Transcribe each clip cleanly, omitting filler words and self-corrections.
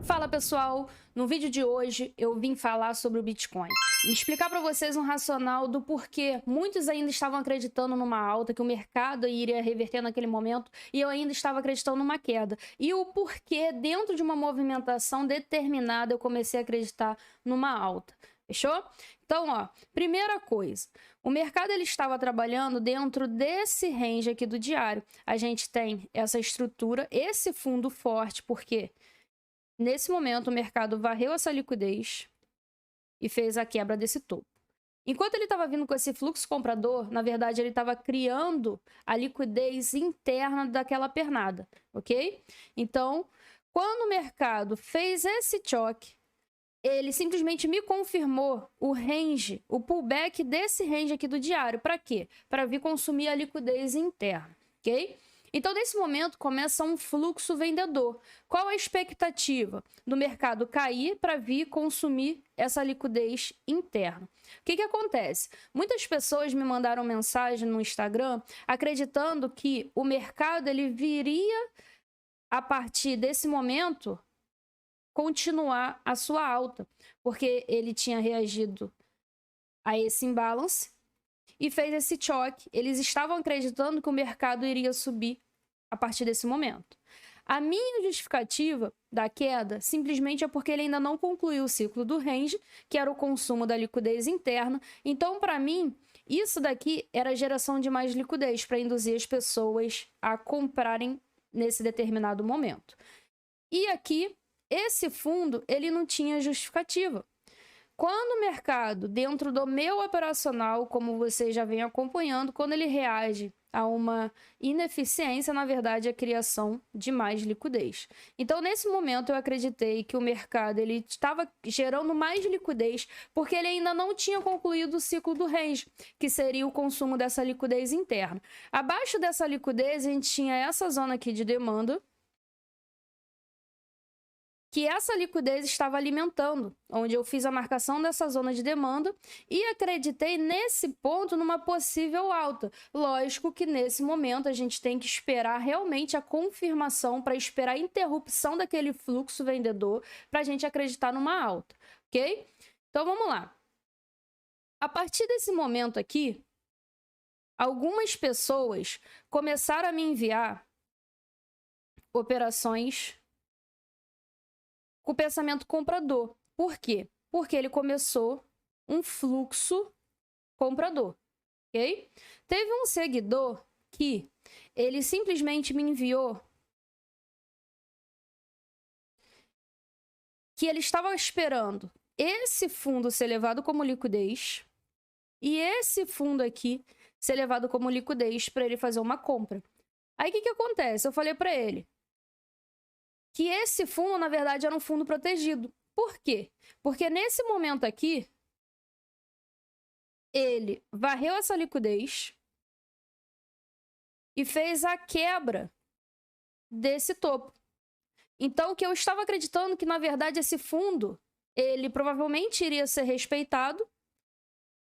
Fala pessoal, no vídeo de hoje eu vim falar sobre o Bitcoin e explicar para vocês um racional do porquê muitos ainda estavam acreditando numa alta, que o mercado iria reverter naquele momento, e eu ainda estava acreditando numa queda, e o porquê dentro de uma movimentação determinada eu comecei a acreditar numa alta. Fechou? Então, ó, primeira coisa, o mercado ele estava trabalhando dentro desse range aqui do diário. A gente tem essa estrutura, esse fundo forte, porque nesse momento o mercado varreu essa liquidez e fez a quebra desse topo. Enquanto ele estava vindo com esse fluxo comprador, na verdade ele estava criando a liquidez interna daquela pernada, ok? Então, quando o mercado fez esse choque, ele simplesmente me confirmou o range, o pullback desse range aqui do diário. Para quê? Para vir consumir a liquidez interna, ok? Então, nesse momento, começa um fluxo vendedor. Qual a expectativa? Do mercado cair para vir consumir essa liquidez interna. O que acontece? Muitas pessoas me mandaram mensagem no Instagram acreditando que o mercado ele viria, a partir desse momento, continuar a sua alta, porque ele tinha reagido a esse imbalance e fez esse choque. Eles estavam acreditando que o mercado iria subir a partir desse momento. A minha justificativa da queda simplesmente é porque ele ainda não concluiu o ciclo do range, que era o consumo da liquidez interna. Então, para mim, isso daqui era a geração de mais liquidez para induzir as pessoas a comprarem nesse determinado momento. E aqui, esse fundo, ele não tinha justificativa. Quando o mercado, dentro do meu operacional, como vocês já vêm acompanhando, quando ele reage a uma ineficiência, na verdade, a criação de mais liquidez. Então, nesse momento, eu acreditei que o mercado ele estava gerando mais liquidez porque ele ainda não tinha concluído o ciclo do range, que seria o consumo dessa liquidez interna. Abaixo dessa liquidez, a gente tinha essa zona aqui de demanda, que essa liquidez estava alimentando, onde eu fiz a marcação dessa zona de demanda e acreditei nesse ponto numa possível alta. Lógico que nesse momento a gente tem que esperar realmente a confirmação para esperar a interrupção daquele fluxo vendedor para a gente acreditar numa alta, ok? Então vamos lá. A partir desse momento aqui, algumas pessoas começaram a me enviar operações com o pensamento comprador. Por quê? Porque ele começou um fluxo comprador, ok? Teve um seguidor que ele simplesmente me enviou que ele estava esperando esse fundo ser levado como liquidez e esse fundo aqui ser levado como liquidez para ele fazer uma compra. Aí o que acontece? Eu falei para ele que esse fundo, na verdade, era um fundo protegido. Por quê? Porque nesse momento aqui, ele varreu essa liquidez e fez a quebra desse topo. Então, o que eu estava acreditando que, na verdade, esse fundo, ele provavelmente iria ser respeitado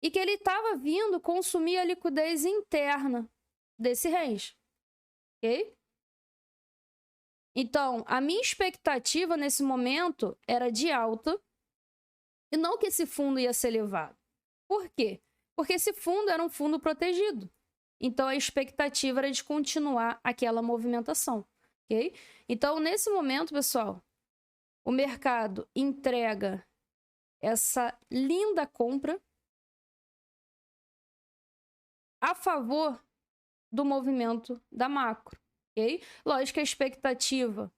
e que ele estava vindo consumir a liquidez interna desse range. Ok? Então, a minha expectativa nesse momento era de alta e não que esse fundo ia ser levado. Por quê? Porque esse fundo era um fundo protegido. Então, a expectativa era de continuar aquela movimentação, ok? Então, nesse momento, pessoal, o mercado entrega essa linda compra a favor do movimento da macro. Okay? Lógico que a expectativa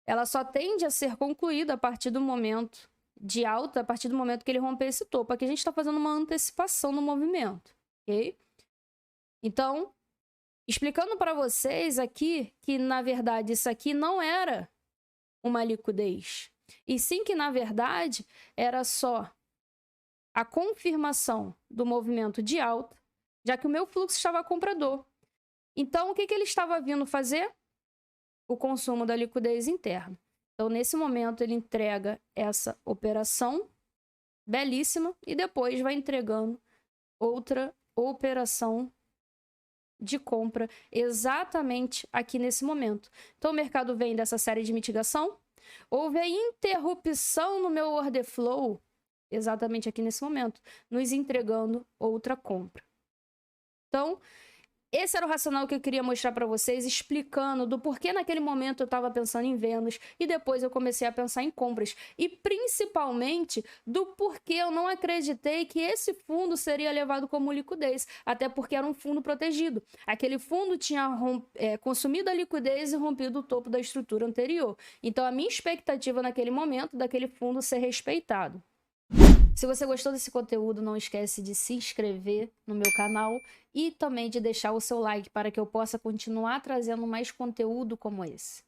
ela só tende a ser concluída a partir do momento de alta, a partir do momento que ele romper esse topo. Aqui a gente está fazendo uma antecipação no movimento. Okay? Então, explicando para vocês aqui que, na verdade, isso aqui não era uma liquidez. E sim que, na verdade, era só a confirmação do movimento de alta, já que o meu fluxo estava comprador. Então, o que ele estava vindo fazer? O consumo da liquidez interna. Então, nesse momento, ele entrega essa operação belíssima e depois vai entregando outra operação de compra exatamente aqui nesse momento. Então, o mercado vem dessa série de mitigação, Houve a interrupção no meu order flow, exatamente aqui nesse momento, nos entregando outra compra. Então, esse era o racional que eu queria mostrar para vocês, explicando do porquê naquele momento eu estava pensando em vendas e depois eu comecei a pensar em compras. E principalmente do porquê eu não acreditei que esse fundo seria levado como liquidez, até porque era um fundo protegido. Aquele fundo tinha consumido a liquidez e rompido o topo da estrutura anterior. Então a minha expectativa naquele momento daquele fundo ser respeitado. Se você gostou desse conteúdo, não esquece de se inscrever no meu canal e também de deixar o seu like para que eu possa continuar trazendo mais conteúdo como esse.